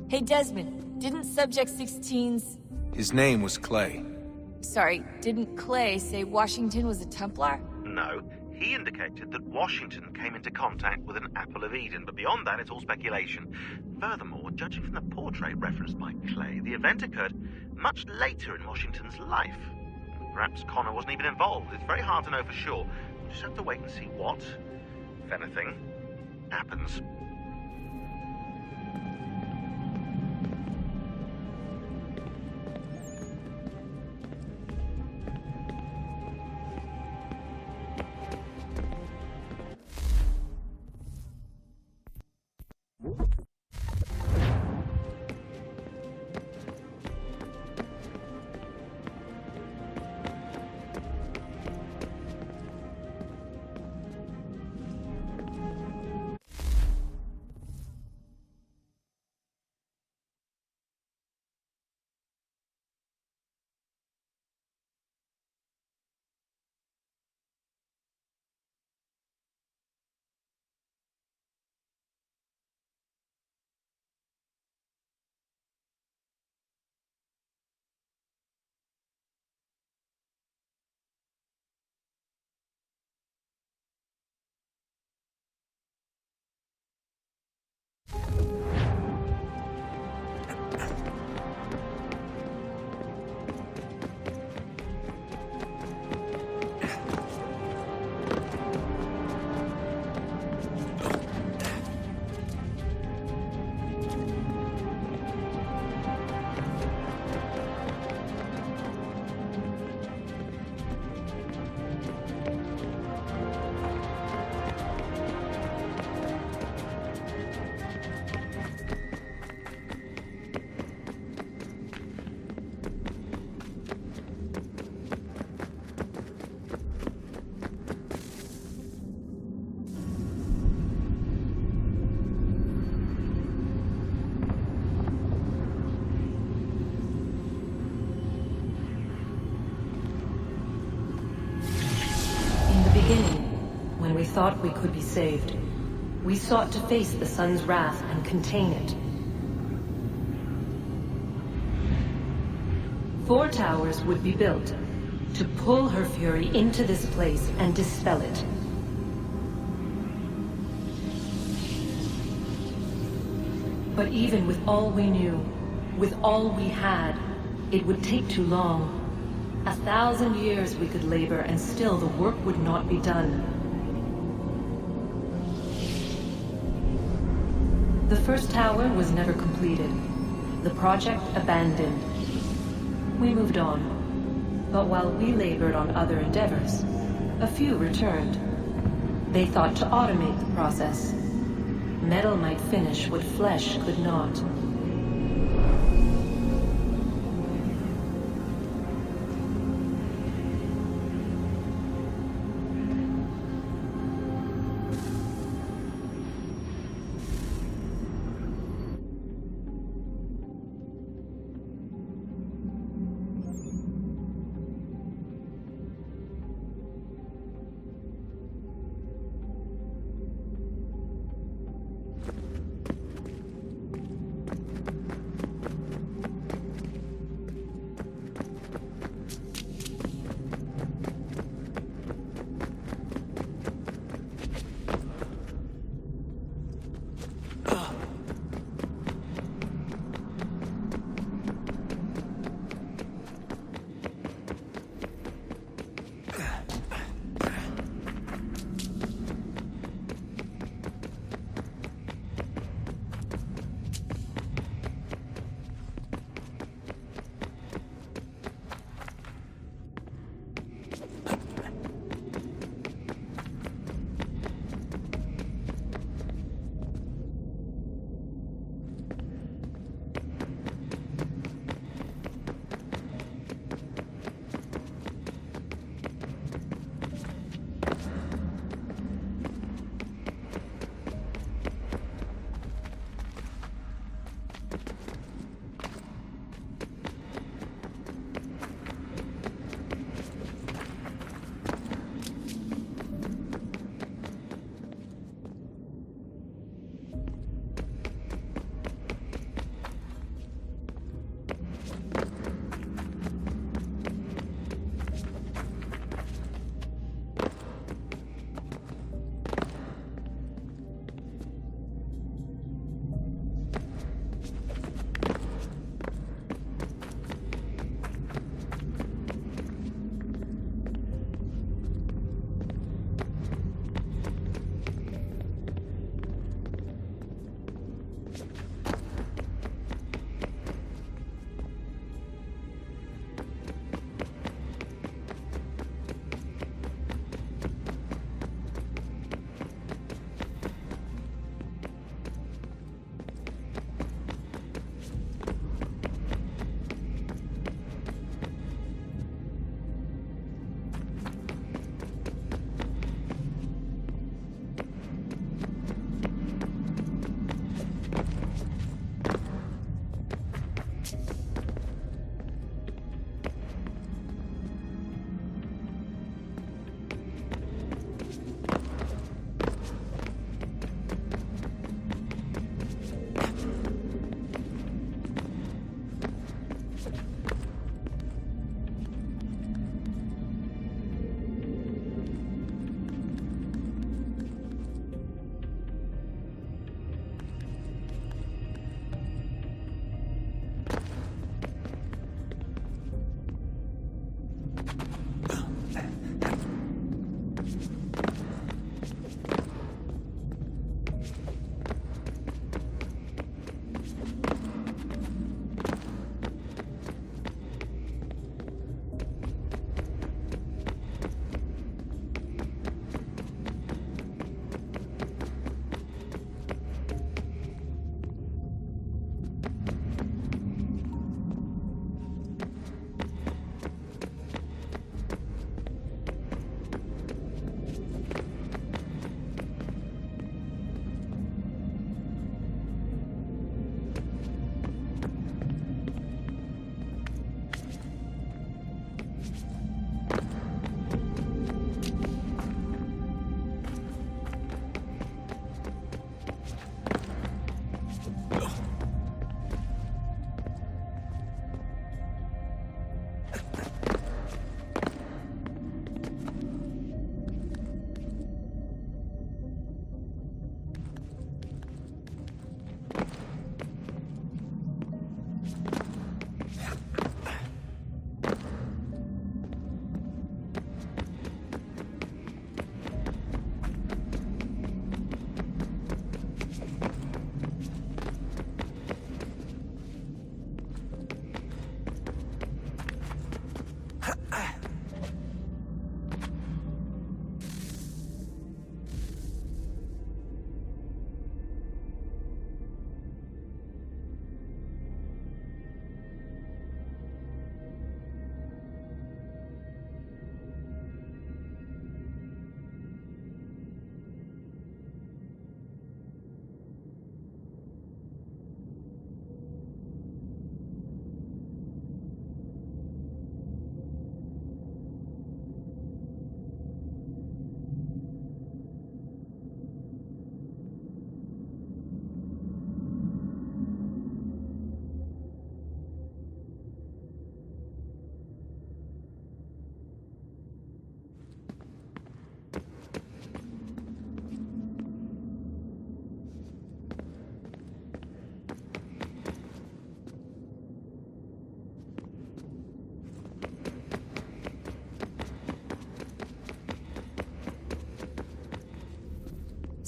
Hey, Desmond, didn't Subject 16's... His name was Clay. Sorry, didn't Clay say Washington was a Templar? No, he indicated that Washington came into contact with an Apple of Eden, but beyond that, it's all speculation. Furthermore, judging from the portrait referenced by Clay, the event occurred much later in Washington's life. Perhaps Connor wasn't even involved. It's very hard to know for sure. We'll just have to wait and see what, if anything, happens. When we thought we could be saved, we sought to face the sun's wrath and contain it. 4 towers would be built to pull her fury into this place and dispel it. But even with all we knew, with all we had, it would take too long. 1,000 years we could labor and still the work would not be done. The first tower was never completed. The project abandoned. We moved on. But while we labored on other endeavors, a few returned. They thought to automate the process. Metal might finish what flesh could not.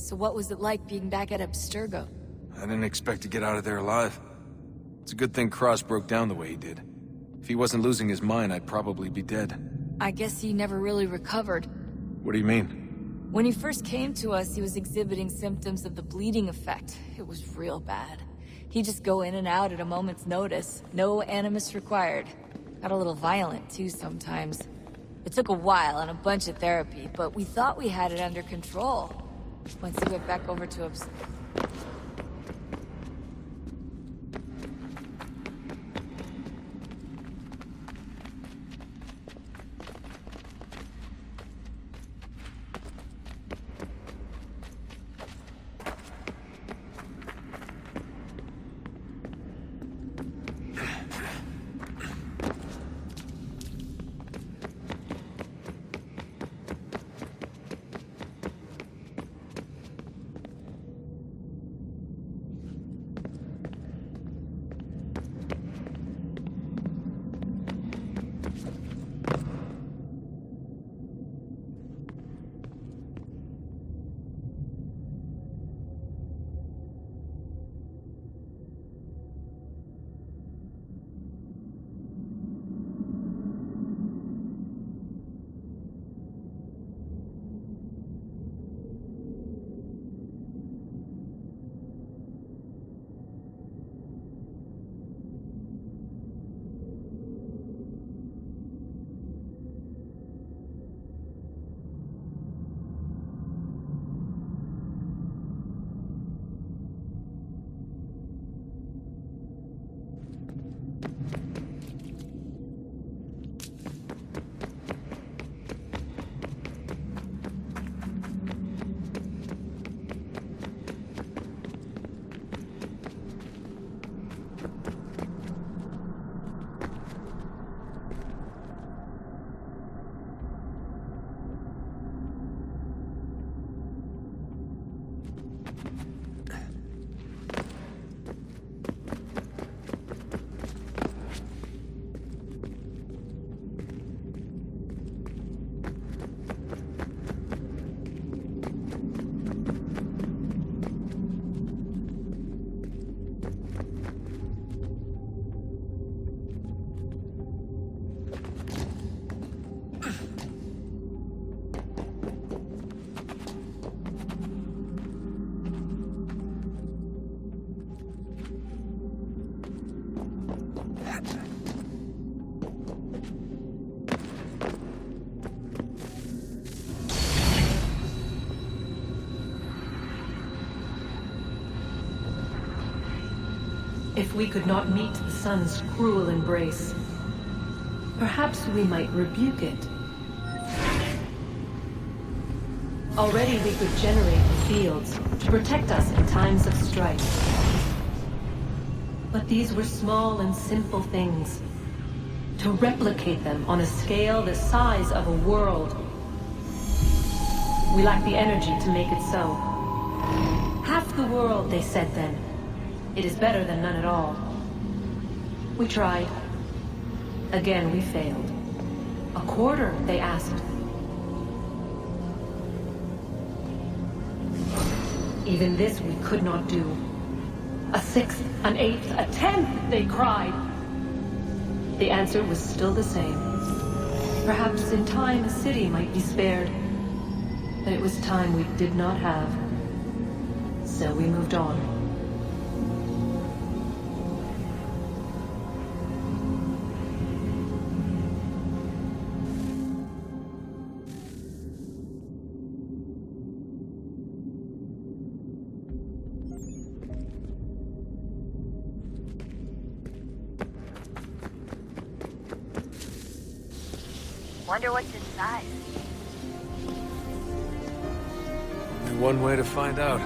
So what was it like being back at Abstergo? I didn't expect to get out of there alive. It's a good thing Cross broke down the way he did. If he wasn't losing his mind, I'd probably be dead. I guess he never really recovered. What do you mean? When he first came to us, he was exhibiting symptoms of the bleeding effect. It was real bad. He'd just go in and out at a moment's notice. No animus required. Got a little violent, too, sometimes. It took a while and a bunch of therapy, but we thought we had it under control. Once he went back over to If we could not meet the sun's cruel embrace, perhaps we might rebuke it. Already we could generate the fields to protect us in times of strife. But these were small and simple things. To replicate them on a scale the size of a world, we lack the energy to make it so. Half the world, they said then. It is better than none at all. We tried. Again, we failed. A quarter, they asked. Even this we could not do. A sixth, an eighth, a tenth, they cried. The answer was still the same. Perhaps in time a city might be spared. But it was time we did not have. So we moved on. Wonder what's inside. Only one way to find out.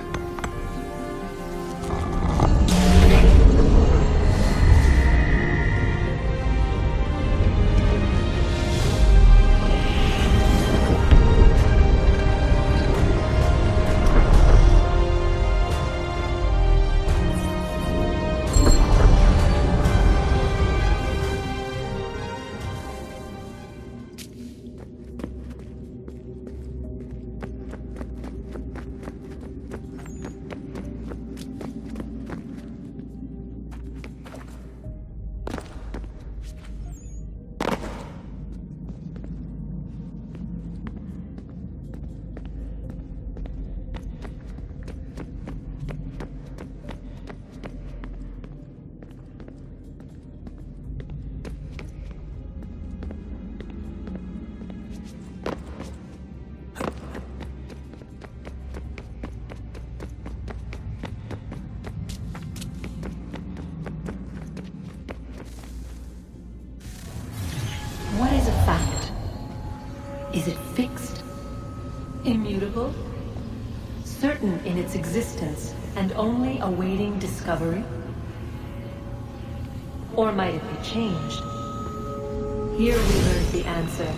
What is a fact? Is it fixed? Immutable? Certain in its existence and only awaiting discovery? Or might it be changed? Here we learned the answer,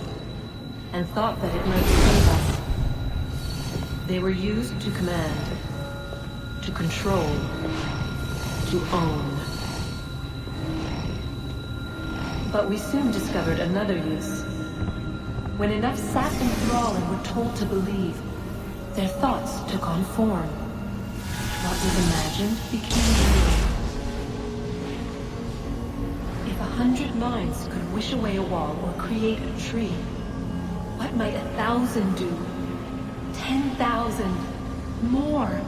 and thought that it might save us. They were used to command, to control, to own. But we soon discovered another use. When enough sat in thrall and were told to believe, their thoughts took on form. What was imagined became real. If 100 minds could wish away a wall or create a tree, what might 1,000 do? 10,000? More?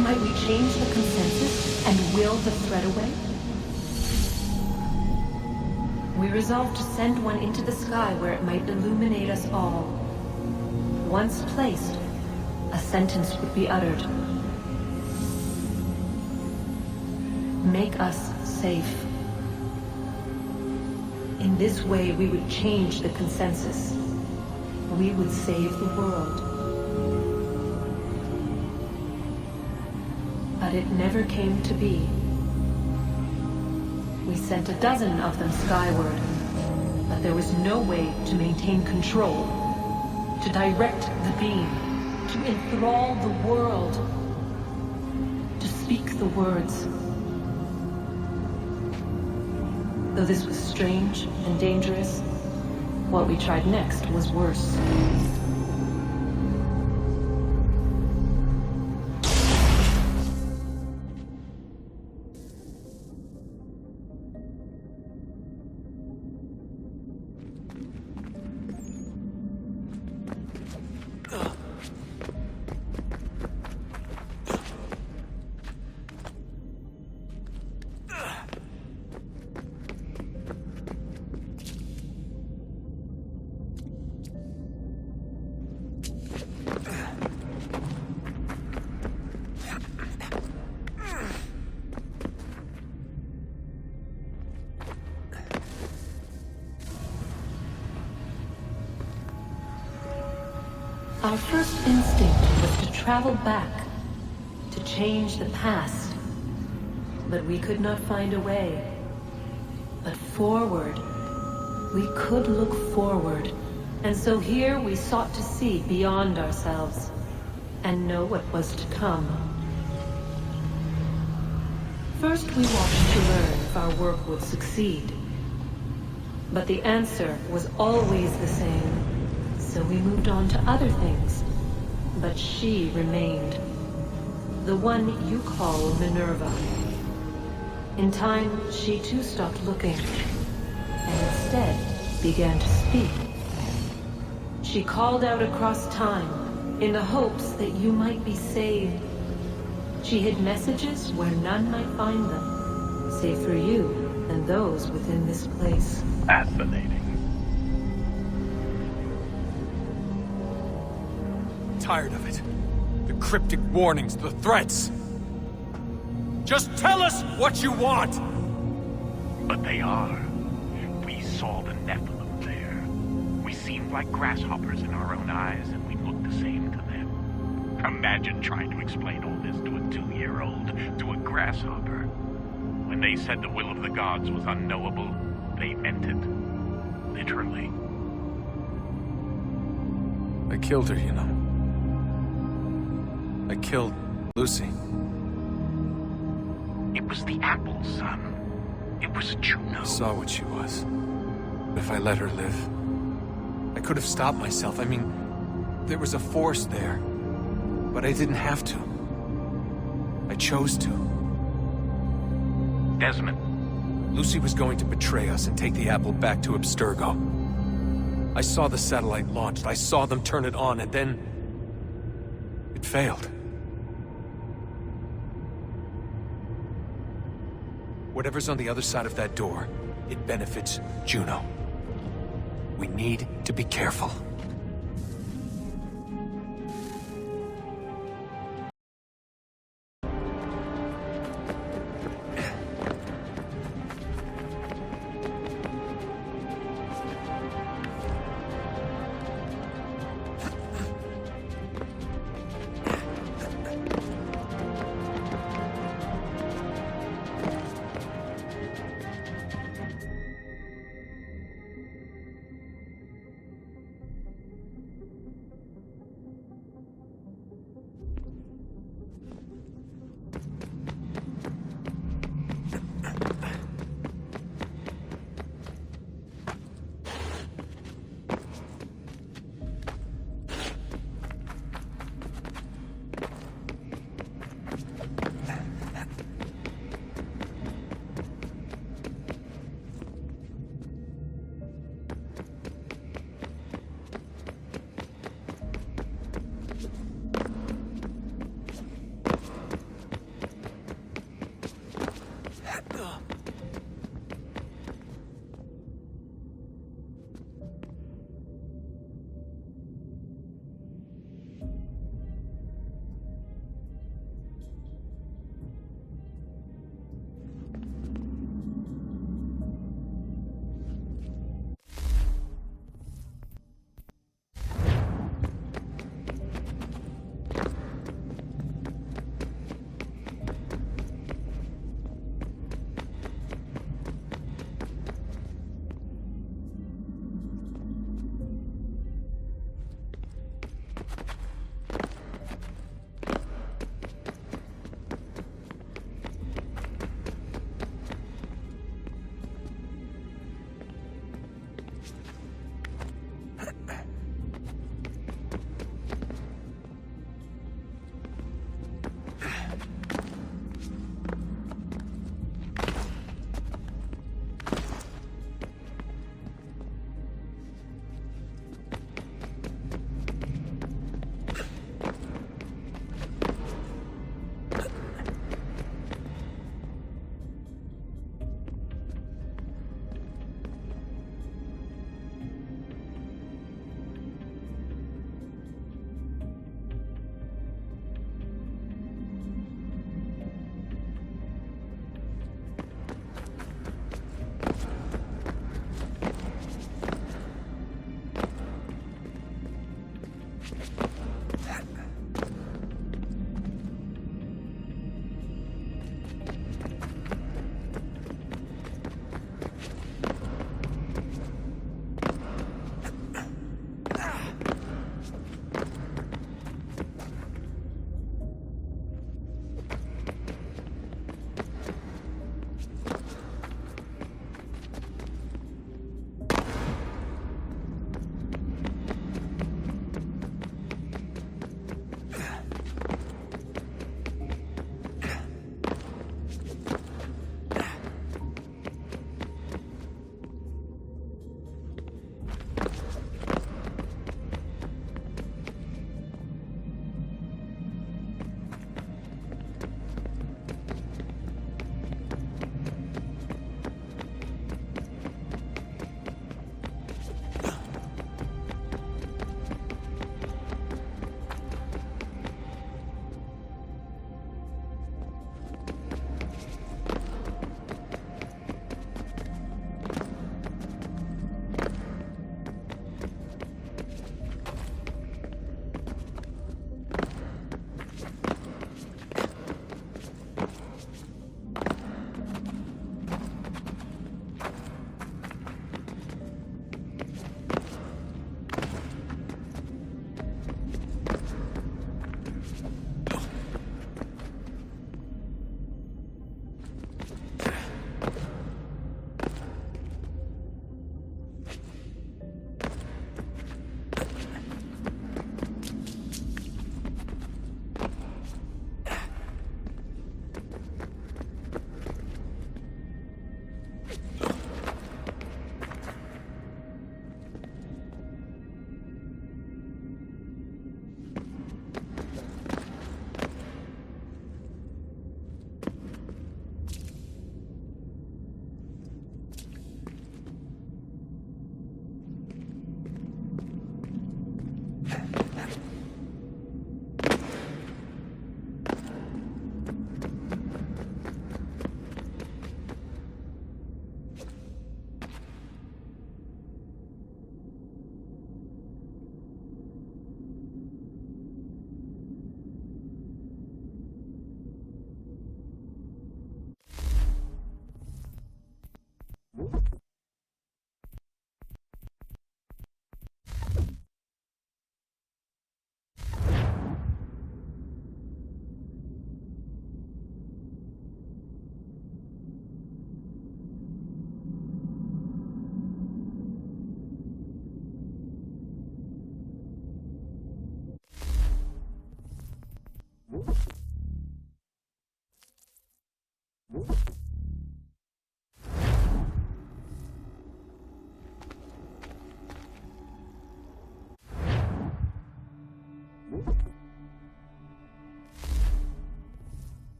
Might we change the consensus and will the threat away? We resolved to send one into the sky where it might illuminate us all. Once placed, a sentence would be uttered. Make us safe. In this way, we would change the consensus. We would save the world. But it never came to be. We sent a dozen of them skyward, but there was no way to maintain control, to direct the beam, to enthrall the world, to speak the words. Though this was strange and dangerous, what we tried next was worse. Our first instinct was to travel back, to change the past. But we could not find a way. But forward, we could look forward. And so here we sought to see beyond ourselves, and know what was to come. First we watched to learn if our work would succeed. But the answer was always the same. So we moved on to other things. But she remained. The one you call Minerva. In time, she too stopped looking, and instead began to speak. She called out across time, in the hopes that you might be saved. She hid messages where none might find them, save for you and those within this place. Fascinating. Tired of it. The cryptic warnings, the threats. Just tell us what you want! But they are. We saw the Nephilim there. We seemed like grasshoppers in our own eyes, and we looked the same to them. Imagine trying to explain all this to a 2-year-old, to a grasshopper. When they said the will of the gods was unknowable, they meant it. Literally. I killed her, you know. I killed Lucy. It was the apple, son. It was Juno. I saw what she was. If I let her live, I could have stopped myself. I mean, there was a force there. But I didn't have to. I chose to. Desmond. Lucy was going to betray us and take the apple back to Abstergo. I saw the satellite launched. I saw them turn it on, and then it failed. Whatever's on the other side of that door, it benefits Juno. We need to be careful.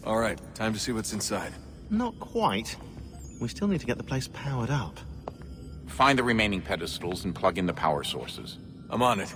All right, time to see what's inside. Not quite. We still need to get the place powered up. Find the remaining pedestals and plug in the power sources. I'm on it.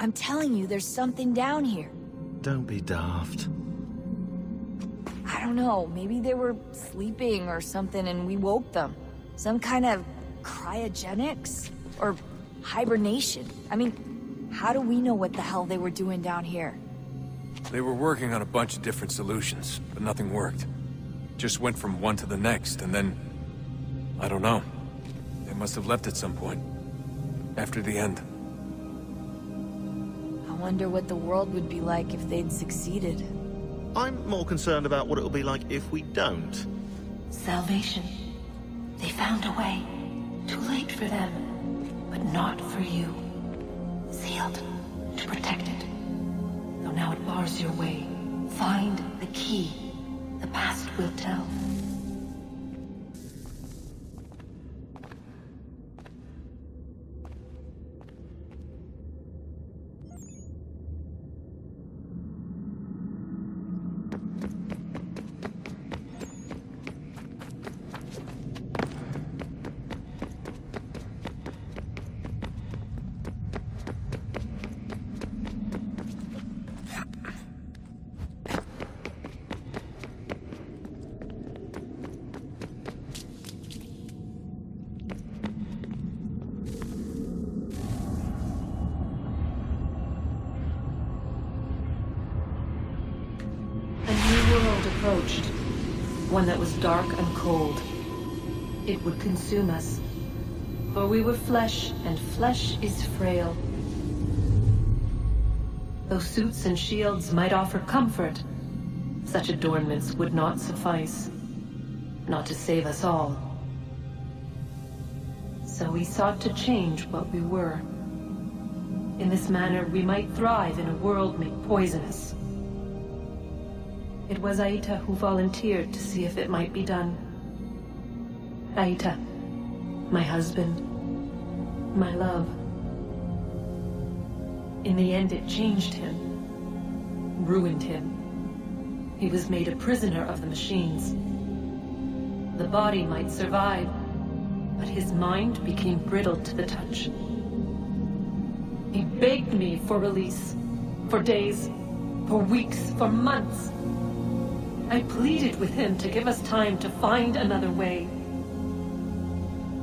I'm telling you, there's something down here. Don't be daft. I don't know, maybe they were sleeping or something and we woke them. Some kind of cryogenics? Or hibernation. I mean, how do we know what the hell they were doing down here? They were working on a bunch of different solutions, but nothing worked. Just went from one to the next, and then... I don't know. They must have left at some point. After the end. I wonder what the world would be like if they'd succeeded. I'm more concerned about what it'll be like if we don't. Salvation. They found a way. Too late for them, but not for you. Sealed to protect it. Though now it bars your way. Find the key. The past will tell. Approached. One that was dark and cold. It would consume us. For we were flesh, and flesh is frail. Though suits and shields might offer comfort, such adornments would not suffice. Not to save us all. So we sought to change what we were. In this manner, we might thrive in a world made poisonous. It was Aita who volunteered to see if it might be done. Aita, my husband, my love. In the end, it changed him, ruined him. He was made a prisoner of the machines. The body might survive, but his mind became brittle to the touch. He begged me for release, for days, for weeks, for months. I pleaded with him to give us time to find another way.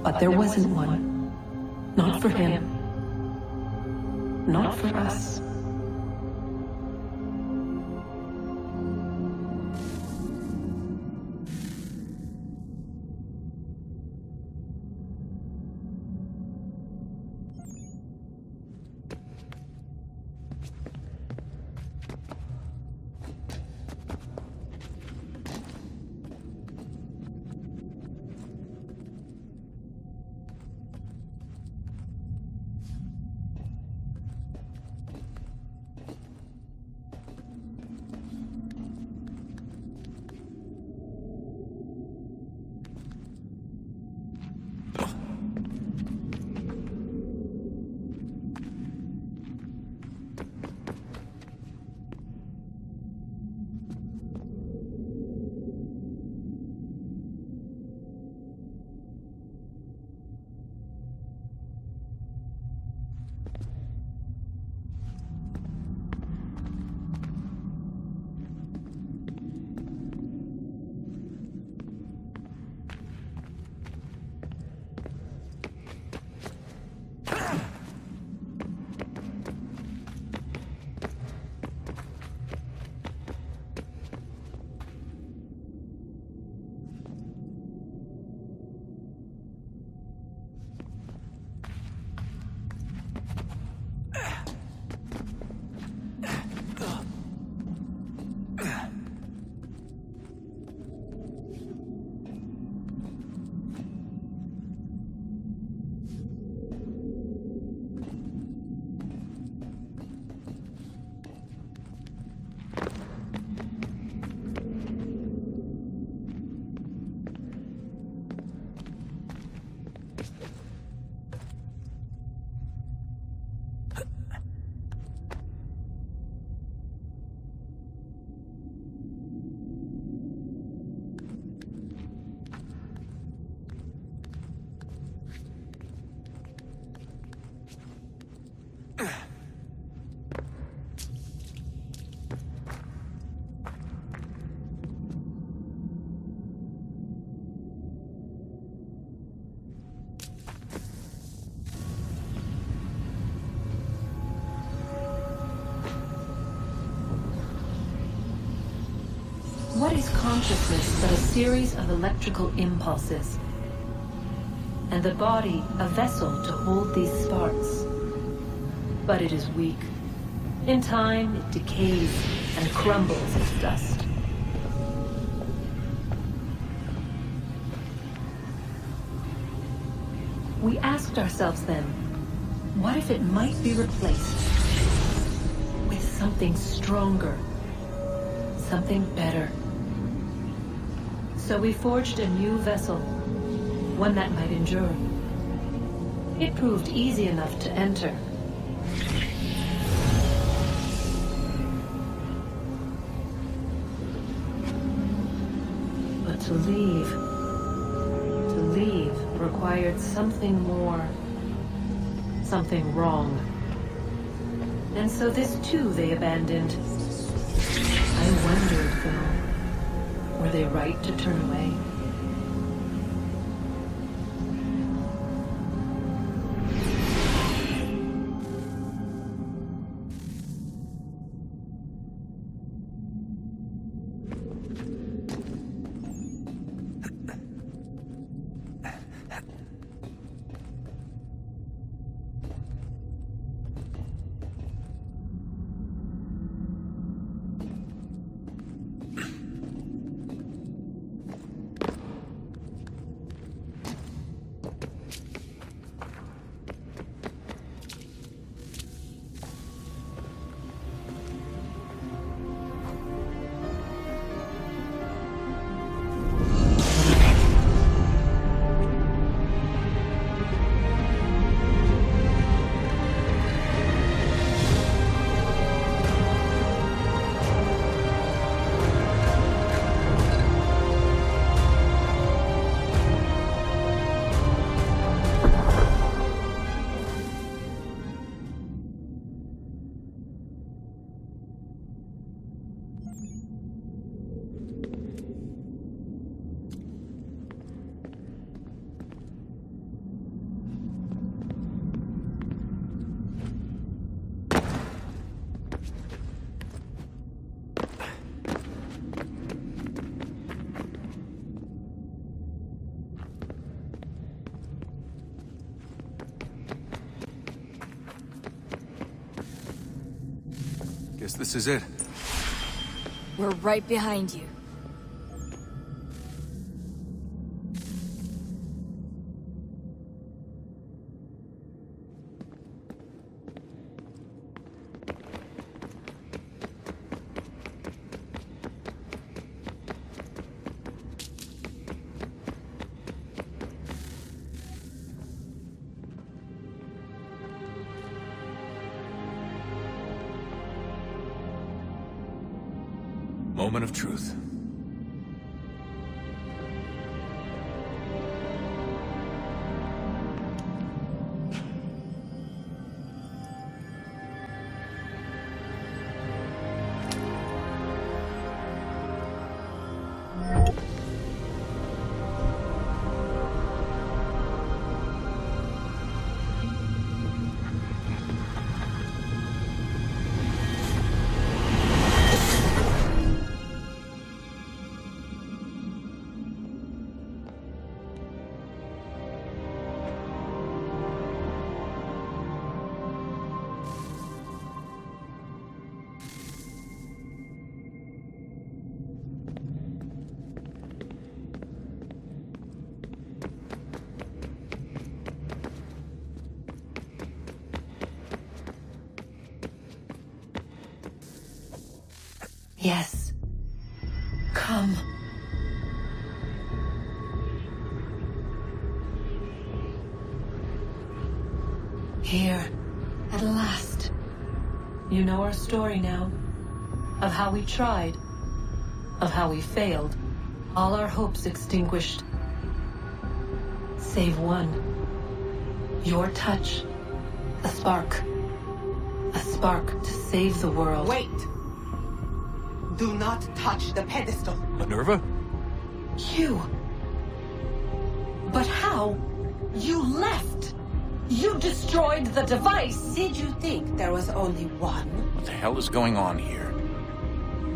But there wasn't one. Not for him. Not for us. What is consciousness but a series of electrical impulses? And the body a vessel to hold these sparks. But it is weak. In time, it decays and crumbles as dust. We asked ourselves then, what if it might be replaced with something stronger, something better? So we forged a new vessel, one that might endure. It proved easy enough to enter. But to leave required something more, something wrong. And so this too they abandoned. I wondered, though, were they right to turn away? Guess this is it. We're right behind you. Moment of truth. Yes. Come. Here, at last. You know our story now. Of how we tried. Of how we failed. All our hopes extinguished. Save one. Your touch. A spark. A spark to save the world. Wait! Do not touch the pedestal. Minerva? You. But how? You left. You destroyed the device. Did you think there was only one? What the hell is going on here?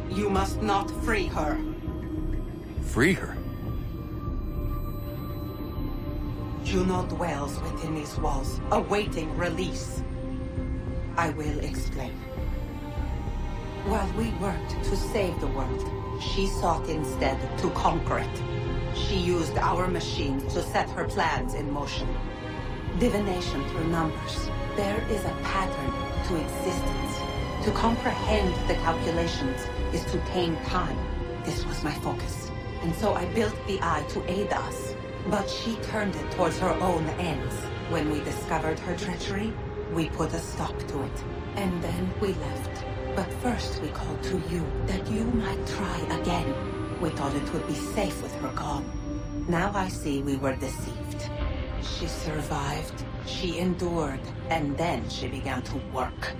You must not free her. Free her? Juno dwells within these walls, awaiting release. I will explain. While we worked to save the world, she sought instead to conquer it. She used our machines to set her plans in motion. Divination through numbers. There is a pattern to existence. To comprehend the calculations is to tame time. This was my focus. And so I built the eye to aid us. But she turned it towards her own ends. When we discovered her treachery, we put a stop to it. And then we left. But first we called to you, that you might try again. We thought it would be safe with her gone. Now I see we were deceived. She survived, she endured, and then she began to work.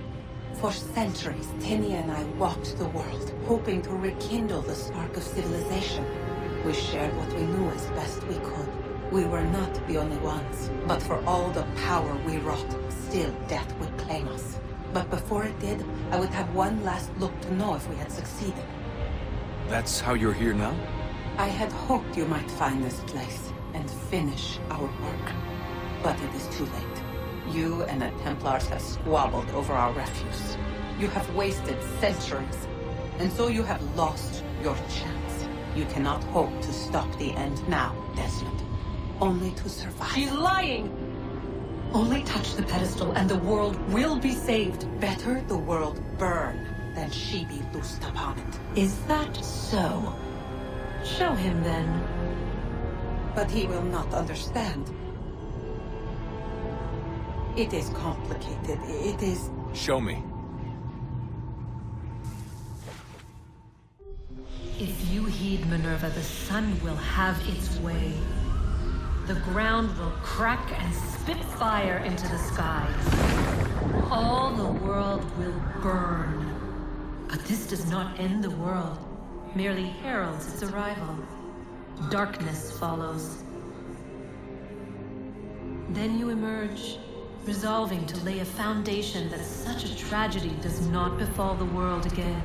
For centuries, Tinny and I walked the world, hoping to rekindle the spark of civilization. We shared what we knew as best we could. We were not the only ones, but for all the power we wrought, still death would claim us. But before it did, I would have one last look to know if we had succeeded. That's how you're here now? I had hoped you might find this place and finish our work. But it is too late. You and the Templars have squabbled over our refuse. You have wasted centuries, and so you have lost your chance. You cannot hope to stop the end now, Desmond. Only to survive. She's lying! Only touch the pedestal and the world will be saved. Better the world burn than she be loosed upon it. Is that so? Show him then. But he will not understand. It is complicated. It is... Show me. If you heed Minerva, the sun will have its way. The ground will crack and spit fire into the skies. All the world will burn. But this does not end the world, merely heralds its arrival. Darkness follows. Then you emerge, resolving to lay a foundation that such a tragedy does not befall the world again.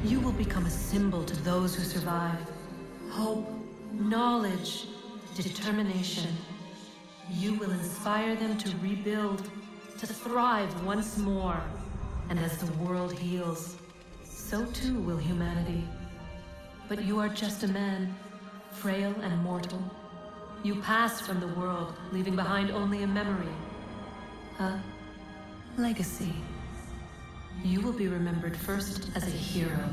You will become a symbol to those who survive. Hope, knowledge, determination. You will inspire them to rebuild, to thrive once more. And as the world heals, so too will humanity. But you are just a man, frail and mortal. You pass from the world, leaving behind only a memory. A legacy. You will be remembered first as a hero,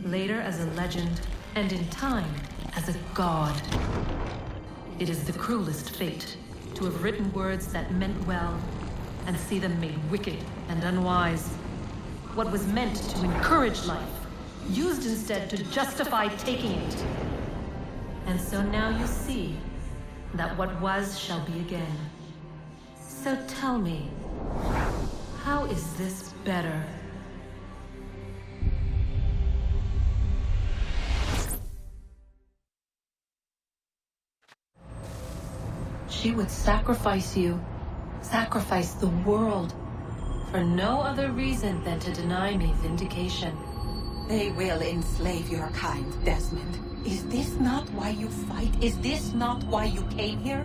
later as a legend, and in time, as a god. It is the cruelest fate, to have written words that meant well, and see them made wicked and unwise. What was meant to encourage life, used instead to justify taking it. And so now you see that what was shall be again. So tell me, how is this better? She would sacrifice you, sacrifice the world, for no other reason than to deny me vindication. They will enslave your kind, Desmond. Is this not why you fight? Is this not why you came here?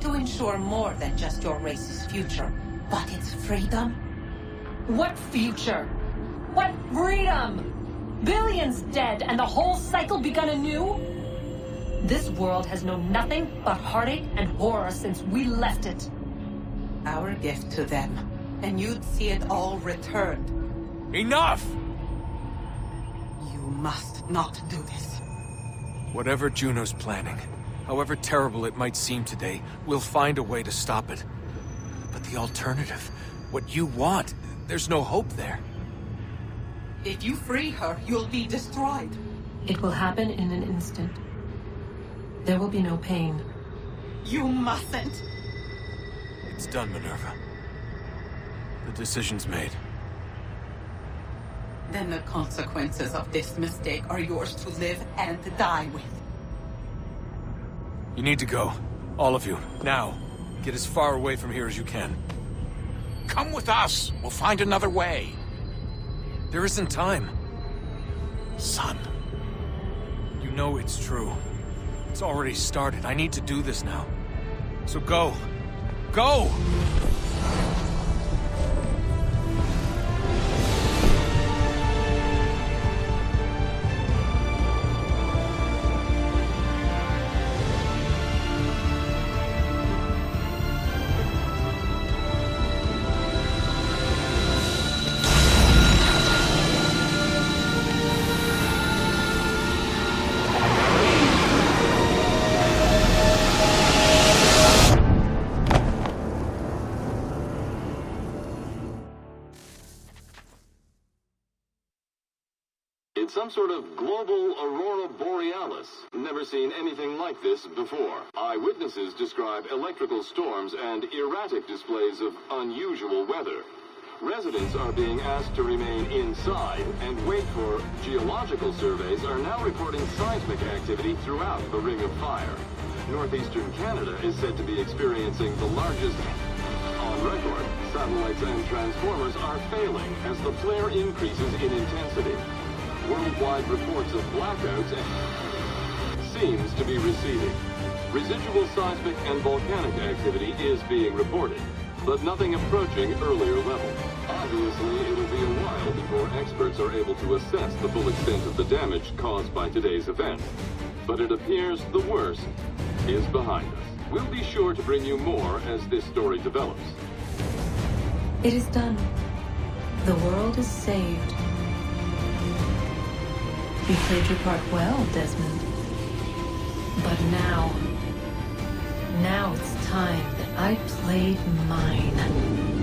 To ensure more than just your race's future, but its freedom? What future? What freedom? Billions dead and the whole cycle begun anew? This world has known nothing but heartache and horror since we left it. Our gift to them, and you'd see it all returned. Enough! You must not do this. Whatever Juno's planning, however terrible it might seem today, we'll find a way to stop it. But the alternative, what you want, there's no hope there. If you free her, you'll be destroyed. It will happen in an instant. There will be no pain. You mustn't. It's done, Minerva. The decision's made. Then the consequences of this mistake are yours to live and die with. You need to go. All of you. Now. Get as far away from here as you can. Come with us. We'll find another way. There isn't time. Son. You know it's true. It's already started. I need to do this now. So go. Go! some sort of global aurora borealis. Never seen anything like this before. Eyewitnesses describe electrical storms and erratic displays of unusual weather. Residents are being asked to remain inside and wait for geological surveys are now reporting seismic activity throughout the Ring of Fire. Northeastern Canada is said to be experiencing the largest on record. Satellites and transformers are failing as the flare increases in intensity. Worldwide reports of blackouts seems to be receding. Residual seismic and volcanic activity is being reported, but nothing approaching earlier levels. Obviously, it'll be a while before experts are able to assess the full extent of the damage caused by today's event. But it appears the worst is behind us. We'll be sure to bring you more as this story develops. It is done. The world is saved. You played your part well, Desmond. But now it's time that I played mine.